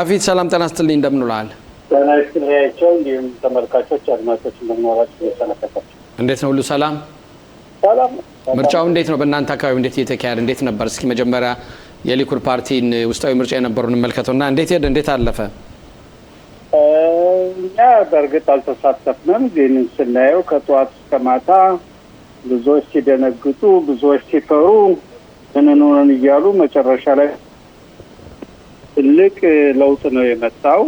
አፊት ሰላም ጤና ይስጥልኝ እንደምን ውለሃል? ጤና ይስጥልኝ እንዲሁም ተመልካቾች አድማጮች እንደምኖራችሁ ተሰናከታችሁ። እንዴት ነው ሁሉ ሰላም? ሰላም። ምርጫው እንዴት ነው በእናንተ አካባቢ እንዴት እየተካሄደ እንዴት ነበር? እስኪ መጀመሪያ የሊኩድ ፓርቲን ውስጣዊ ምርጫ የነበረውን እንመልከተውና እንዴት ሄደ እንዴት አለፈ? እኛ በእርግጥ አልተሳተፍንም፣ ግን ስናየው ከጠዋት እስከ ማታ ብዙዎች ሲደነግጡ ብዙዎች ሲፈሩ እንኑን እያሉ መጨረሻ ላይ ትልቅ ለውጥ ነው የመጣው።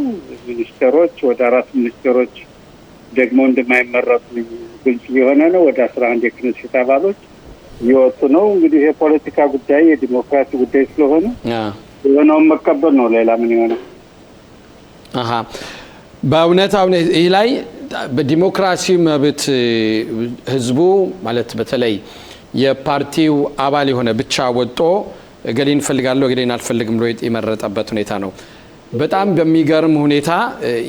ሚኒስትሮች ወደ 4 ሚኒስትሮች ደግሞ እንደማይመረጡ ግልጽ የሆነ ነው። ወደ 11 የክኔሴት አባሎች ይወጡ ነው። እንግዲህ የፖለቲካ ጉዳይ የዲሞክራሲ ጉዳይ ስለሆነ የሆነውን መቀበል ነው። ሌላ ምን ይሆናል? በእውነት አሁን ይህ ላይ በዲሞክራሲ መብት ህዝቡ ማለት በተለይ የፓርቲው አባል የሆነ ብቻ ወጦ እገሌን ፈልጋለሁ እገሌን አልፈልግም ብሎ የመረጠበት ሁኔታ ነው። በጣም በሚገርም ሁኔታ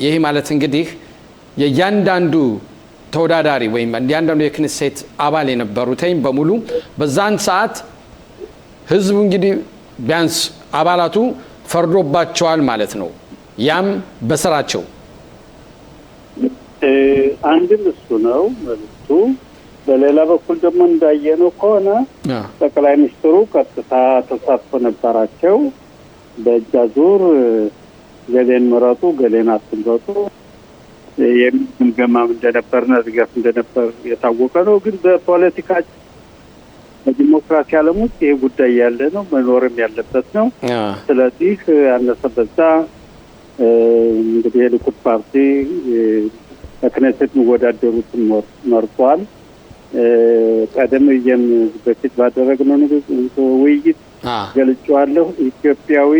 ይሄ ማለት እንግዲህ የእያንዳንዱ ተወዳዳሪ ወይም እያንዳንዱ የክኔሴት አባል የነበሩትኝ በሙሉ በዛን ሰዓት ህዝቡ እንግዲህ ቢያንስ አባላቱ ፈርዶባቸዋል ማለት ነው። ያም በስራቸው አንድም እሱ ነው መልዕክቱ። በሌላ በኩል ደግሞ እንዳየነው ከሆነ ጠቅላይ ሚኒስትሩ ቀጥታ ተሳትፎ ነበራቸው። በእጅ አዙር ገሌን ምረጡ ገሌን አትምረጡ የሚል ግምገማም እንደነበርና ድጋፍ እንደነበር የታወቀ ነው። ግን በፖለቲካ በዲሞክራሲ ዓለም ውስጥ ይሄ ጉዳይ ያለ ነው፣ መኖርም ያለበት ነው። ስለዚህ አነሰ በዛ እንግዲህ የሊኩድ ፓርቲ በክኔሴት የሚወዳደሩትን መርጧል። ቀደም ብዬም በፊት ባደረግነው ውይይት ገልጬዋለሁ። ኢትዮጵያዊ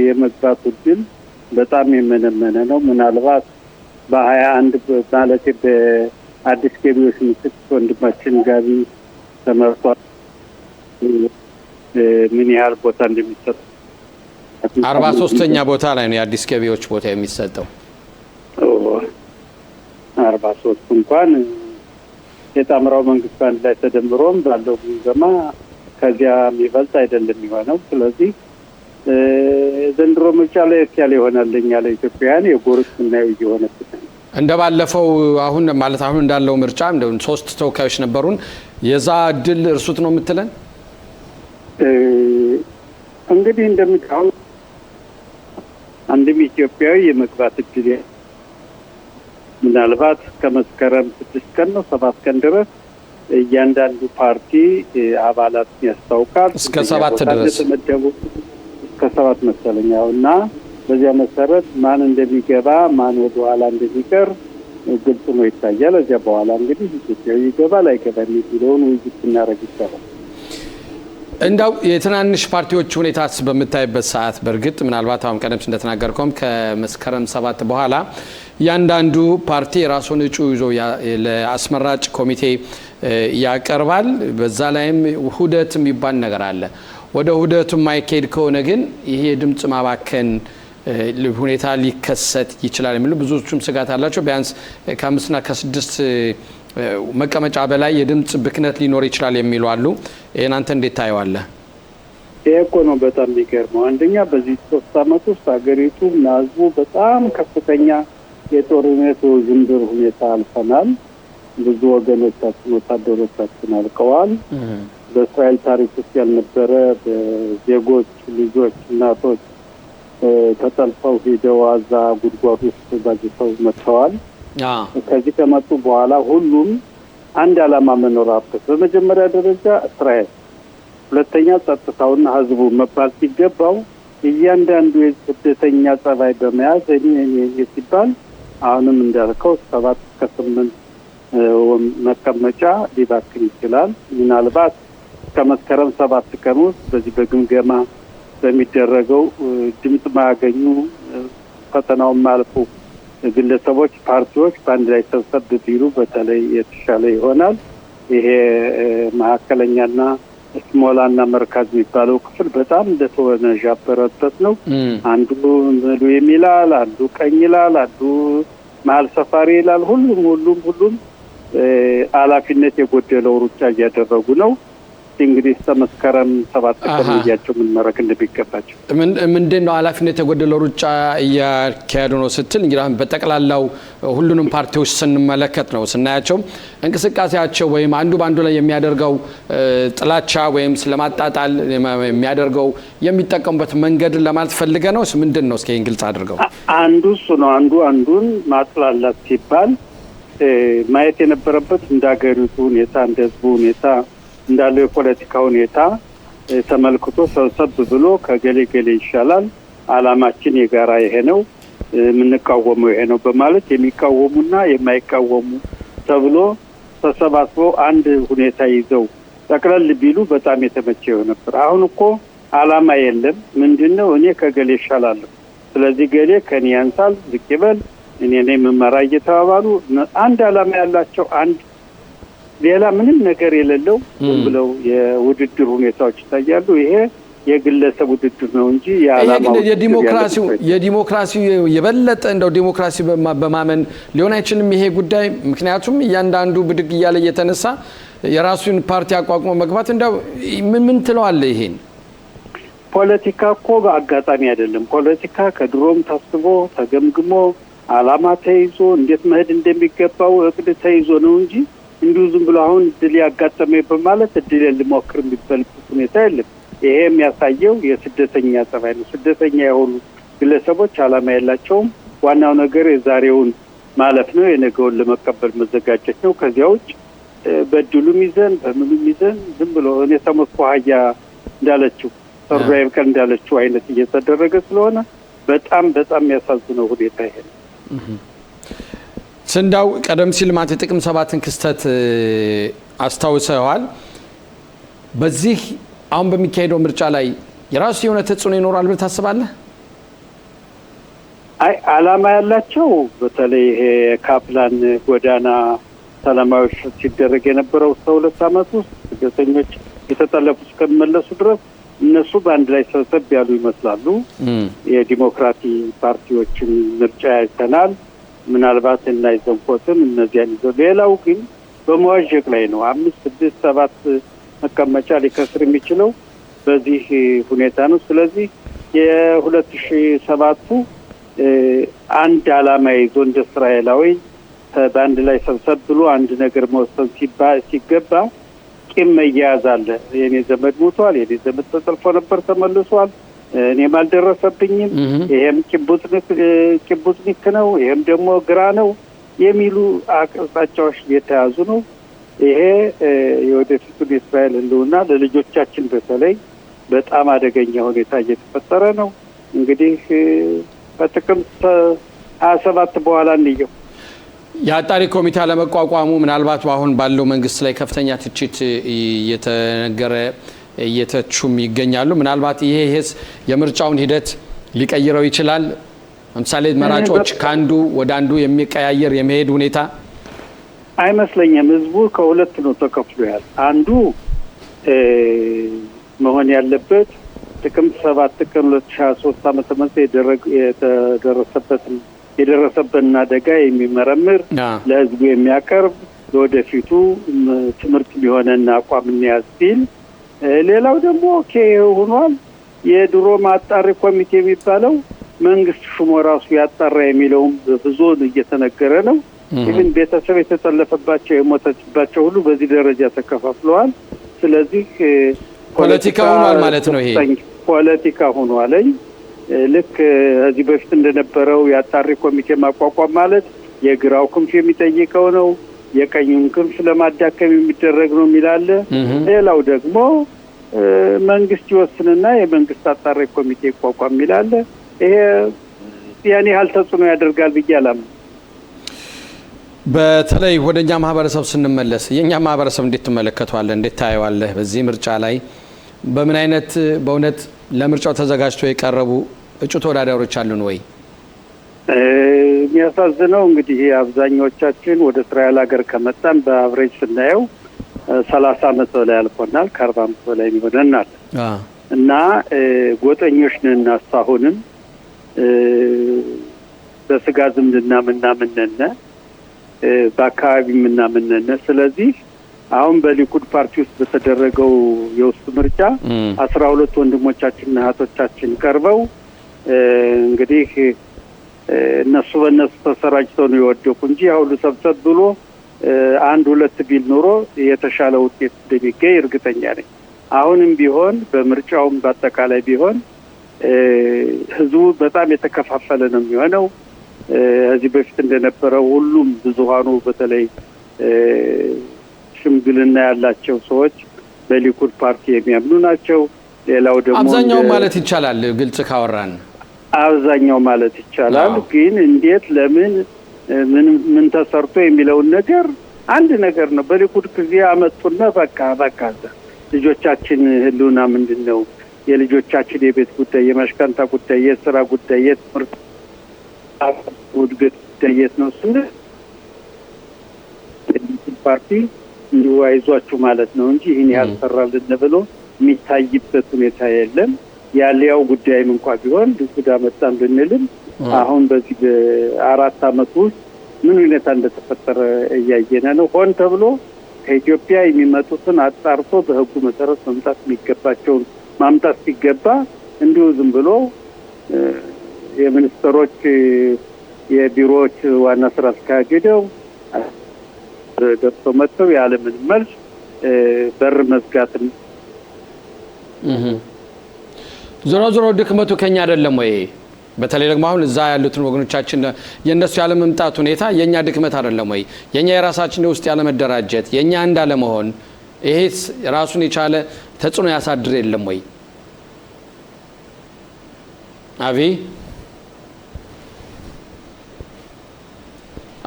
የመግባቱ ዕድል በጣም የመነመነ ነው። ምናልባት በ21 ማለት በአዲስ ገቢዎች ምክት ወንድማችን ጋቢ ተመርጧል። ምን ያህል ቦታ እንደሚሰጥ 43ኛ ቦታ ላይ ነው የአዲስ ገቢዎች ቦታ የሚሰጠው። 43 እንኳን የጣምራው መንግስት አንድ ላይ ተደምሮም ባለው ግምገማ ከዚያ የሚበልጥ አይደለም የሚሆነው። ስለዚህ ዘንድሮ ምርጫ ላይ ያለ ይሆናል ለኛ ለኢትዮጵያውያን የጎርስ ምናየው እየሆነብን እንደባለፈው አሁን ማለት አሁን እንዳለው ምርጫ እንደው 3 ተወካዮች ነበሩን የዛ እድል እርሱት ነው የምትለን? እንግዲህ እንደምታው አንድም ኢትዮጵያዊ የመግባት እድል ምናልባት ከመስከረም 6 ቀን ነው 7 ቀን ድረስ እያንዳንዱ ፓርቲ አባላት ያስታውቃል። እስከ 7 ድረስ እስከ 7 መሰለኛው እና በዚያ መሰረት ማን እንደሚገባ ማን ወደ ኋላ እንደሚቀር ግልጽ ነው ይታያል። እዚያ በኋላ እንግዲህ ኢትዮጵያዊ ይገባል አይገባም የሚለውን ውይይት እናደርግ ይችላል። እንዳው የትናንሽ ፓርቲዎች ሁኔታስ በምታይበት ሰዓት በእርግጥ ምናልባት አሁን ቀደም እንደተናገርከውም ከመስከረም 7 በኋላ ያንዳንዱ ፓርቲ የራሱን እጩ ይዞ ለአስመራጭ ኮሚቴ ያቀርባል። በዛ ላይም ውህደት የሚባል ነገር አለ። ወደ ውህደቱ የማይካሄድ ከሆነ ግን ይሄ ድምጽ ማባከን ሁኔታ ሊከሰት ይችላል የሚሉ ብዙዎቹም ስጋት አላቸው። ቢያንስ ከ5 እና 6 መቀመጫ በላይ የድምጽ ብክነት ሊኖር ይችላል የሚሉ አሉ። ይሄን አንተ እንዴት ታየዋለህ? ይሄ እኮ ነው በጣም የሚገርመው። አንደኛ በዚህ 3 ዓመት ውስጥ ሀገሪቱ ናዝቡ በጣም ከፍተኛ የጦርነት ዝንብር ሁኔታ አልፈናል። ብዙ ወገኖቻችን ወታደሮቻችን አልቀዋል። በእስራኤል ታሪክ ውስጥ ያልነበረ በዜጎች ልጆች እናቶች ተጠልፈው ሄደው አዛ ጉድጓድ ውስጥ ባጅተው መጥተዋል። ከዚህ ከመጡ በኋላ ሁሉም አንድ ዓላማ መኖር አለበት። በመጀመሪያ ደረጃ እስራኤል፣ ሁለተኛ ጸጥታውና ህዝቡ መባል ሲገባው እያንዳንዱ የስደተኛ ጸባይ በመያዝ እኔ ሲባል አሁንም እንዳልከው 7 እስከ 8 መቀመጫ ሊባክን ይችላል። ምናልባት ከመስከረም 7 ቀን ውስጥ በዚህ በግምገማ በሚደረገው ድምጽ ማያገኙ ፈተናውን ማለፉ ግለሰቦች ፓርቲዎች በአንድ ላይ ሰብሰብ ቢሉ በተለይ የተሻለ ይሆናል። ይሄ መካከለኛና ስሞላና መርካዝ የሚባለው ክፍል በጣም እንደተወነጃበረበት ነው። አንዱ ምሉ የሚላል፣ አንዱ ቀኝ ይላል፣ አንዱ መሀል ሰፋሪ ይላል። ሁሉም ኃላፊነት የጎደለው ሩጫ እያደረጉ ነው። እንግዲህ ተመስከረም 7 ቀን ልያቸው ምን መረክ እንደሚገባቸው ምንድነው ኃላፊነት የጎደለው ሩጫ እያካሄዱ ነው ስትል እንግዲህ አሁን በጠቅላላው ሁሉንም ፓርቲዎች ስንመለከት ነው ስናያቸው እንቅስቃሴያቸው ወይም አንዱ ባንዱ ላይ የሚያደርገው ጥላቻ ወይም ስለማጣጣል የሚያደርገው የሚጠቀሙበት መንገድ ለማለት ፈልገ ነው ምንድነው እስኪ ግልጽ አድርገው አንዱ እሱ ነው አንዱን ማጥላላት ሲባል ማየት የነበረበት እንዳገሪቱ ሁኔታ እንደ ህዝቡ ሁኔታ እንዳለው የፖለቲካ ሁኔታ ተመልክቶ ሰብሰብ ብሎ ከገሌ ገሌ ይሻላል አላማችን የጋራ ይሄ ነው የምንቃወመው ይሄ ነው በማለት የሚቃወሙና የማይቃወሙ ተብሎ ተሰባስበው አንድ ሁኔታ ይዘው ጠቅለል ቢሉ በጣም የተመቸው ነበር። አሁን እኮ አላማ የለም ምንድነው እኔ ከገሌ ይሻላለሁ ስለዚህ ገሌ ከኔ ያንሳል ዝቅ ይበል እኔ ነኝ መመራ እየተባባሉ አንድ አላማ ያላቸው አንድ ሌላ ምንም ነገር የሌለው ብለው የውድድር ሁኔታዎች ይታያሉ። ይሄ የግለሰብ ውድድር ነው እንጂ ያላማው የዲሞክራሲ የበለጠ እንደው ዲሞክራሲ በማመን ሊሆን አይችልም ይሄ ጉዳይ ምክንያቱም እያንዳንዱ ብድግ እያለ እየተነሳ የራሱን ፓርቲ አቋቁሞ መግባት እንደው ምን ትለዋለህ ይሄን ፖለቲካ እኮ በአጋጣሚ አይደለም ፖለቲካ ከድሮም ታስቦ ተገምግሞ አላማ ተይዞ እንዴት መሄድ እንደሚገባው እቅድ ተይዞ ነው እንጂ እንዲሁ ዝም ብሎ አሁን ድል ያጋጠመኝ በማለት ድል ልሞክር የሚባልበት ሁኔታ የለም። ይሄ የሚያሳየው የስደተኛ ጸባይ ነው። ስደተኛ የሆኑ ግለሰቦች አላማ ያላቸውም ዋናው ነገር የዛሬውን ማለፍ ነው የነገውን ለመቀበል መዘጋጀት ነው። ከዚያ ውጭ በድሉም ይዘን በምንም ይዘን ዝም ብሎ እኔ ተመስኮ ሀያ እንዳለችው ሰርቫይቭ ቀን እንዳለችው አይነት እየተደረገ ስለሆነ በጣም የሚያሳዝነው ሁኔታ ይሄ ነው። ስንዳው ቀደም ሲል ማለት ጥቅም 7ን ክስተት አስታውሰዋል። በዚህ አሁን በሚካሄደው ምርጫ ላይ የራሱ የሆነ ተጽዕኖ ይኖራል ብለህ ታስባለህ? አላማ ያላቸው በተለይ ይሄ ካፕላን ጎዳና ሰላማዊ ሲደረግ የነበረው 2 ዓመት ውስጥ ስደተኞች የተጠለፉ እስከሚመለሱ ድረስ እነሱ በአንድ ላይ ሰብሰብ ያሉ ይመስላሉ። የዲሞክራሲ ፓርቲዎችን ምርጫ ያይተናል። ምናልባት እና ይዘንቆትም እነዚያን ይዘው ሌላው ግን በመዋዠቅ ላይ ነው 5 6 7 መቀመጫ ሊከስር የሚችለው በዚህ ሁኔታ ነው። ስለዚህ የ2007ቱ አንድ አላማ ይዞ እንደ እስራኤላዊ በአንድ ላይ ሰብሰብ ብሎ አንድ ነገር መወሰን ሲገባ ቂም መያያዝ አለ። የኔ ዘመድ ሞቷል፣ የኔ ዘመድ ተጠልፎ ነበር ተመልሷል፣ እኔም አልደረሰብኝም፣ ይሄም ቂቡጽኒክ ነው፣ ይሄም ደግሞ ግራ ነው የሚሉ አቅጣጫዎች እየተያዙ ነው። ይሄ የወደፊቱን የእስራኤል ህልውና ለልጆቻችን በተለይ በጣም አደገኛ ሁኔታ እየተፈጠረ ነው። እንግዲህ ከጥቅምት 27 በኋላ እንየው። የአጣሪ ኮሚቴ ለመቋቋሙ ምናልባት አሁን ባለው መንግስት ላይ ከፍተኛ ትችት እየተነገረ እየተቹም ይገኛሉ። ምናልባት ይሄስ የምርጫውን ሂደት ሊቀይረው ይችላል። ለምሳሌ መራጮች ካንዱ ወደ አንዱ የሚቀያየር የመሄድ ሁኔታ አይመስለኝም። ህዝቡ ከሁለት ነው ተከፍሎ ያለ። አንዱ መሆን ያለበት ጥቅምት 7 ቀን 2023 ዓመተ ምህረት የደረሰበትን አደጋ የሚመረምር ለህዝቡ የሚያቀርብ ለወደፊቱ ትምህርት ሊሆነና አቋም እንያዝ ሲል፣ ሌላው ደግሞ ሆኗል የድሮ ማጣሪ ኮሚቴ የሚባለው መንግስት ሹሞ ራሱ ያጣራ የሚለውም ብዙ እየተነገረ ነው። ይህን ቤተሰብ የተጠለፈባቸው የሞተችባቸው ሁሉ በዚህ ደረጃ ተከፋፍለዋል። ስለዚህ ፖለቲካ ሆኗል ማለት ነው። ይሄ ፖለቲካ ሆኗል። ልክ እዚህ በፊት እንደነበረው ያጣሪ ኮሚቴ ማቋቋም ማለት የግራው ክንፍ የሚጠይቀው ነው፣ የቀኙን ክንፍ ለማዳከም የሚደረግ ነው የሚላለ። ሌላው ደግሞ መንግስት ይወስንና የመንግስት አጣሪ ኮሚቴ ይቋቋም የሚላለ። ይሄ ያኔ ያህል ተጽዕኖ ያደርጋል ብዬ አላምንም። በተለይ ወደኛ ማህበረሰብ ስንመለስ የኛ ማህበረሰብ እንዴት ትመለከቷለህ? እንዴት ታየዋለህ? በዚህ ምርጫ ላይ በምን አይነት በእውነት ለምርጫው ተዘጋጅቶ የቀረቡ እጩ ተወዳዳሪዎች አሉን ወይ? የሚያሳዝነው እንግዲህ አብዛኞቻችን ወደ እስራኤል ሀገር ከመጣን በአቨሬጅ ስናየው 30 ዓመት በላይ አልፎናል፣ ከ40 ዓመት በላይ ይሆነናል እና ጎጠኞች ነን። አሁንም በስጋ ዝምድና ምናምንነን በአካባቢ ምናምንነን። ስለዚህ አሁን በሊኩድ ፓርቲ ውስጥ በተደረገው የውስጥ ምርጫ 12 ወንድሞቻችንና እህቶቻችን ቀርበው እንግዲህ እነሱ በእነሱ ተሰራጭተው ነው የወደቁ እንጂ ሁሉ ሰብሰብ ብሎ 1-2 ቢል ኖሮ የተሻለ ውጤት እንደሚገኝ እርግጠኛ ነኝ። አሁንም ቢሆን በምርጫውም በአጠቃላይ ቢሆን ህዝቡ በጣም የተከፋፈለ ነው የሚሆነው። እዚህ በፊት እንደነበረው ሁሉም ብዙሃኑ በተለይ ሽምግልና ያላቸው ሰዎች በሊኩድ ፓርቲ የሚያምኑ ናቸው። ሌላው ደግሞ አብዛኛው ማለት ይቻላል ግልጽ ካወራን አብዛኛው ማለት ይቻላል። ግን እንዴት ለምን ምን ተሰርቶ የሚለውን ነገር አንድ ነገር ነው። በሊኩድ ጊዜ አመጡና በቃ ልጆቻችን ህልውና ምንድነው? የልጆቻችን የቤት ጉዳይ፣ የማሽካንታ ጉዳይ፣ የስራ ጉዳይ፣ የትምህርት ጉዳይ የት ነው ስንል ፓርቲ እንዲዋይዟችሁ ማለት ነው እንጂ ይህን ያልሰራልን ብሎ የሚታይበት ሁኔታ የለም። ያለው ጉዳይም እንኳን ቢሆን ሊኩድ አመጣን ብንልም አሁን በዚህ በ4 አመት ውስጥ ምን ሁኔታ እንደተፈጠረ እያየነ ነው። ሆን ተብሎ ከኢትዮጵያ የሚመጡትን አጣርቶ በህጉ መሰረት መምጣት የሚገባቸውን ማምጣት ሲገባ እንዲሁ ዝም ብሎ የሚኒስትሮች የቢሮዎች ዋና ስራ አስኪያጅው ገብተው መጥተው ያለምን መልስ በር መዝጋትን ዞሮ ድክመቱ ከኛ አይደለም ወይ? በተለይ ደግሞ አሁን እዛ ያሉትን ወገኖቻችን የነሱ ያለ መምጣት ሁኔታ የኛ ድክመት አይደለም ወይ? የኛ የራሳችን ውስጥ ያለ መደራጀት የኛ እንዳለ መሆን ይሄስ ራሱን የቻለ ተጽዕኖ ያሳድር የለም ወይ?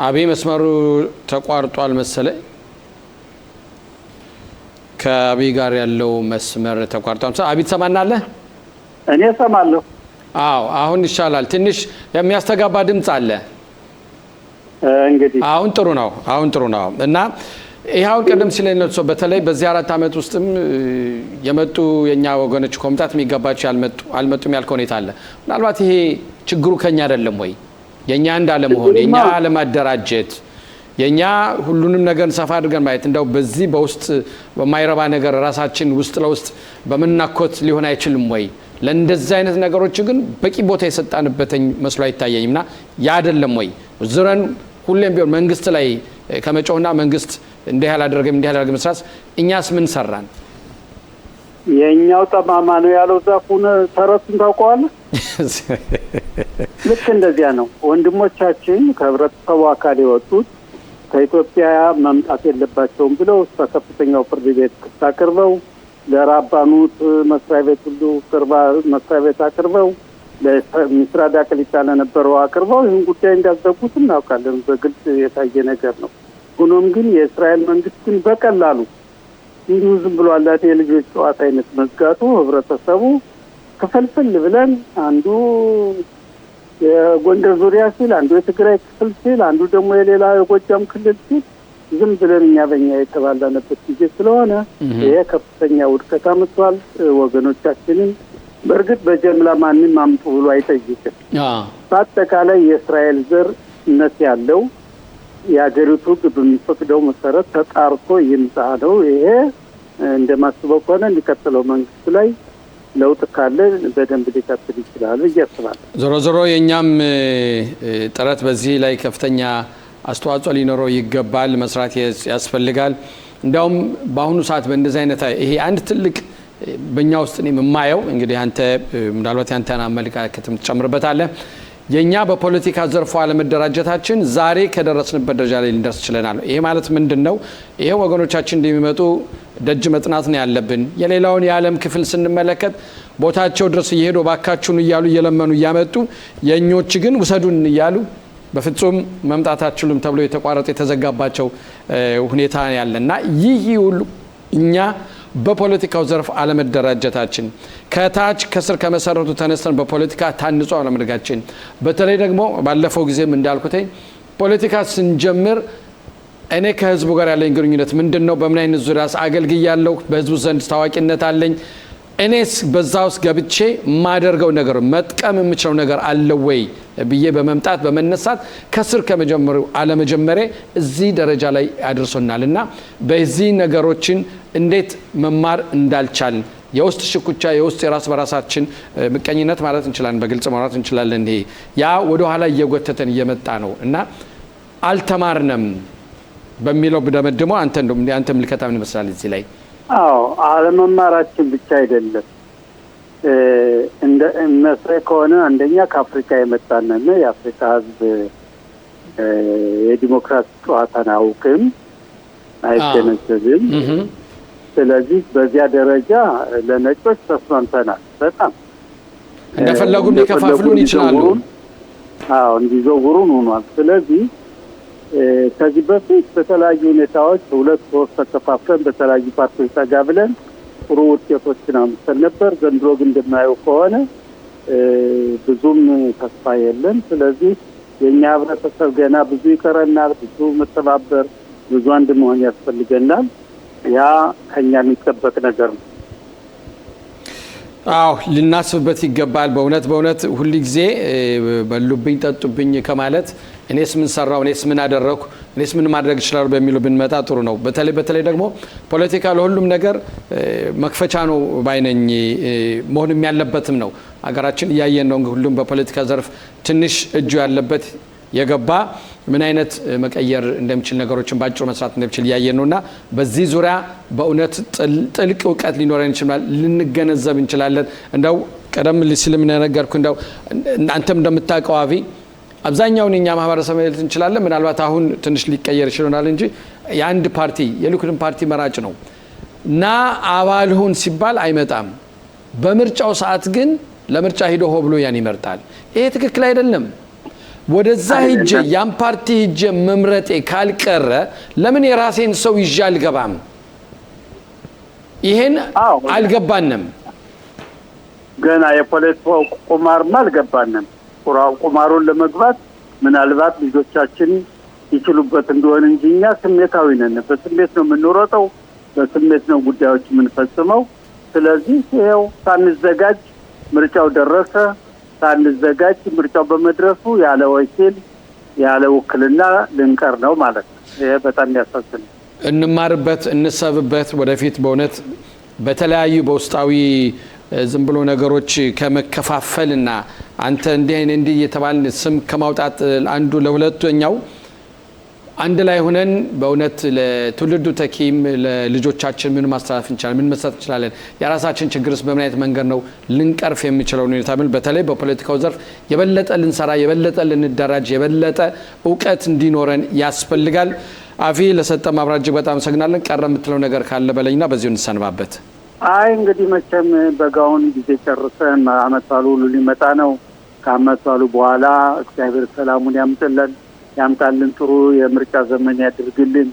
አቢ መስመሩ ተቋርጧል መሰለኝ። ከአቢ ጋር ያለው መስመር ተቋርጧል። አቢ ትሰማናለህ? እኔ እሰማለሁ። አዎ አሁን ይሻላል። ትንሽ የሚያስተጋባ ድምጽ አለ። እንግዲህ አሁን ጥሩ ነው እና ይሄው ቀደም ሲል ነው በተለይ በዚህ 4 አመት ውስጥም የመጡ የኛ ወገኖች ኮምታት የሚገባቸው አልመጡም ያልከው ሁኔታ አለ። ምናልባት ይሄ ችግሩ ከኛ አይደለም ወይ? የኛ እንዳለ መሆን የኛ አለማደራጀት የኛ ሁሉንም ነገር ሰፋ አድርገን ማየት እንደው በዚህ በውስጥ በማይረባ ነገር ራሳችን ውስጥ ለውስጥ በመናኮት ሊሆን አይችልም ወይ? ለእንደዚህ አይነት ነገሮች ግን በቂ ቦታ የሰጣንበት መስሎ አይታየኝምና ያ አይደለም ወይ? ዝረን ሁሌም ቢሆን መንግስት ላይ ከመጮህና መንግስት እንዲህ ያላደረገ መስራት እኛስ ምን ሰራን? የኛው ጠማማ ነው ያለው ዛፉን ተረቱን ታውቀዋለህ? ልክ እንደዚያ ነው። ወንድሞቻችን ከህብረተሰቡ አካል የወጡት ከኢትዮጵያ መምጣት የለባቸውም ብለው እስከ ከፍተኛው ፍርድ ቤት ክስ አቅርበው ለራባኑት መስሪያ ቤት ሁሉ መስሪያ ቤት አቅርበው ለሚስራዳ ቅሊጣ ለነበረው አቅርበው ይህን ጉዳይ እንዳዘጉት እናውቃለን። በግልጽ የታየ ነገር ነው። ሆኖም ግን የእስራኤል መንግስት ግን በቀላሉ እንዲሁ ዝም ብሎ አላት የልጆች ጨዋታ አይነት መዝጋቱ ህብረተሰቡ ክፍልፍል ብለን አንዱ የጎንደር ዙሪያ ሲል አንዱ የትግራይ ክፍል ሲል አንዱ ደግሞ የሌላ የጎጃም ክልል ሲል ዝም ብለን እኛ በእኛ የተባላነበት ጊዜ ስለሆነ ይሄ ከፍተኛ ውድቀት አምጥቷል። ወገኖቻችንን በእርግጥ በጀምላ ማንም አምጡ ብሎ አይጠይቅም። በአጠቃላይ የእስራኤል ዘርነት ያለው የሀገሪቱ በሚፈቅደው መሰረት ተጣርቶ ይምጣ ነው። ይሄ እንደማስበው ከሆነ እንዲቀጥለው መንግስት ላይ ለውጥ ካለ በደንብ ሊቀጥል ይችላል እያስባለሁ። ዞሮ የኛም ጥረት በዚህ ላይ ከፍተኛ አስተዋጽኦ ሊኖረው ይገባል፣ መስራት ያስፈልጋል። እንዲያውም በአሁኑ ሰዓት በእንደዚህ አይነት ይሄ አንድ ትልቅ በእኛ ውስጥ እኔ የማየው እንግዲህ አንተ ምናልባት ያንተን አመለካከትም ትጨምርበታለህ። የኛ በፖለቲካ ዘርፉ አለመደራጀታችን ዛሬ ከደረስንበት ደረጃ ላይ ልንደርስ ችለናል። ይሄ ማለት ምንድነው? ይሄ ወገኖቻችን እንደሚመጡ ደጅ መጥናት ነው ያለብን። የሌላውን የዓለም ክፍል ስንመለከት ቦታቸው ድረስ እየሄዱ ባካችሁን እያሉ እየለመኑ እያመጡ የኞች ግን ውሰዱን እያሉ በፍጹም መምጣት አትችሉም ተብሎ የተቋረጠ የተዘጋባቸው ሁኔታ ያለና ይህ ሁሉ እኛ በፖለቲካው ዘርፍ አለመደራጀታችን ከታች ከስር ከመሰረቱ ተነስተን በፖለቲካ ታንጾ አለመድጋችን በተለይ ደግሞ ባለፈው ጊዜም እንዳልኩት ፖለቲካ ስንጀምር እኔ ከህዝቡ ጋር ያለኝ ግንኙነት ምንድነው? በምን አይነት ዙሪያስ አገልግያለሁ? በህዝቡ ዘንድ ታዋቂነት አለኝ? እኔስ በዛ ውስጥ ገብቼ ማደርገው ነገር መጥቀም የምችለው ነገር አለ ወይ ብዬ በመምጣት በመነሳት ከስር ከመጀመሩ አለመጀመሪያ እዚህ ደረጃ ላይ አድርሶናል እና በዚህ ነገሮችን እንዴት መማር እንዳልቻል የውስጥ ሽኩቻ የውስጥ የራስ በራሳችን ምቀኝነት ማለት እንችላለን በግልጽ ማውራት እንችላለን ይሄ ያ ወደ ኋላ እየጎተተን እየመጣ ነው እና አልተማርንም በሚለው ብደመድሞ አንተ ምልከታ ምን ይመስላል እዚህ ላይ? አዎ አለመማራችን ብቻ አይደለም እንደ መስሪያ ከሆነ አንደኛ ከአፍሪካ የመጣነን የአፍሪካ ህዝብ የዲሞክራሲ ጨዋታን አያውቅም አይገነዘብም። ስለዚህ በዚያ ደረጃ ለነጮች ተስማምተናል። በጣም እንደፈለጉ ሊከፋፍሉን ይችላሉ። አዎ እንዲዘውሩን ሆኗል። ስለዚህ ከዚህ በፊት በተለያዩ ሁኔታዎች ሁለት ሶስት ተከፋፍለን በተለያዩ ፓርቲዎች ተጋብለን ጥሩ ውጤቶችን አምጥተን ነበር። ዘንድሮ ግን እንደማየው ከሆነ ብዙም ተስፋ የለም። ስለዚህ የኛ ህብረተሰብ ገና ብዙ ይቀረናል። ብዙ መተባበር፣ ብዙ አንድ መሆን ያስፈልገናል። ያ ከኛ የሚጠበቅ ነገር ነው። አዎ ልናስብበት ይገባል። በእውነት ሁሉ ጊዜ በሉብኝ ጠጡብኝ ከማለት እኔስ ምን ሰራው እኔስ ምን አደረኩ እኔስ ምን ማድረግ ይችላል በሚሉ ብንመጣ ጥሩ ነው። በተለይ ደግሞ ፖለቲካ ለሁሉም ነገር መክፈቻ ነው ባይነኝ መሆንም ያለበትም ነው። አገራችን እያየን ነው ሁሉም በፖለቲካ ዘርፍ ትንሽ እጁ ያለበት የገባ ምን አይነት መቀየር እንደሚችል ነገሮችን ባጭሩ መስራት እንደሚችል እያየን ነውና በዚህ ዙሪያ በእውነት ጥልቅ እውቀት ሊኖረን ይችላል ልንገነዘብ እንችላለን። እንደው ቀደም ሲልም ነገርኩ እንደው አንተም እንደምታውቀው አቢ አብዛኛውን የኛ ማህበረሰብ ማለት እንችላለን ምናልባት አሁን ትንሽ ሊቀየር ይችላል እንጂ የአንድ ፓርቲ የሊኩድን ፓርቲ መራጭ ነው እና አባል ሁን ሲባል አይመጣም። በምርጫው ሰዓት ግን ለምርጫ ሄዶ ሆ ብሎ ያን ይመርጣል። ይሄ ትክክል አይደለም። ወደዛ ሂጄ ያን ፓርቲ ሂጄ መምረጤ ካልቀረ ለምን የራሴን ሰው ይዤ አልገባም? ይሄን አልገባንም። ገና የፖለቲካው ቁማርማ አልገባንም። ቁማሩን ለመግባት ምናልባት ልጆቻችን ይችሉበት እንደሆነ እንጂ እኛ ስሜታዊ ነን። በስሜት ነው የምንሮጠው፣ በስሜት ነው ጉዳዮች የምንፈጽመው። ስለዚህ ይኸው ሳንዘጋጅ ምርጫው ደረሰ። ሳንዘጋጅ ምርጫው በመድረሱ ያለ ወኪል ያለ ውክልና ልንቀር ነው ማለት ነው። ይሄ በጣም ያሳዝናል። እንማርበት፣ እንሰብበት ወደፊት በእውነት በተለያዩ በውስጣዊ ዝም ብሎ ነገሮች ከመከፋፈልና አንተ እንዲህ እየተባልን ስም ከማውጣት አንዱ ለሁለተኛው አንድ ላይ ሆነን በእውነት ለትውልዱ ተኪም ለልጆቻችን ምን ማስተላለፍ እንችላለን? ምን መስጠት እንችላለን? የራሳችን ችግርስ በምን አይነት መንገድ ነው ልንቀርፍ የምንችለው ሁኔታ ምን በተለይ በፖለቲካው ዘርፍ የበለጠ ልንሰራ የበለጠ ልንደራጅ የበለጠ እውቀት እንዲኖረን ያስፈልጋል። አፊ ለሰጠ ማብራሪያ እጅግ በጣም አመሰግናለን። ቀረ የምትለው ነገር ካለ በለኝና በዚሁ እንሰንባበት። እንግዲህ መቼም በጋውን ጊዜ ጨርሰን አመት ባሉ ሁሉ ሊመጣ ነው። ከአመት ባሉ በኋላ እግዚአብሔር ሰላሙን ያምጣልን፣ ጥሩ የምርጫ ዘመን ያድርግልን።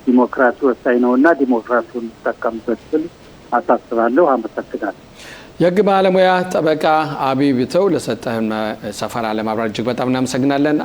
ዲሞክራሲ ወሳኝ ነውና ዲሞክራሲውን ተጠቀምበት ስል አሳስባለሁ። አመሰግናለሁ። የህግ ባለሙያ ጠበቃ አቢ ቢተው ለሰጠህን ሰፋ ያለ ማብራሪያ እጅግ በጣም እናመሰግናለን።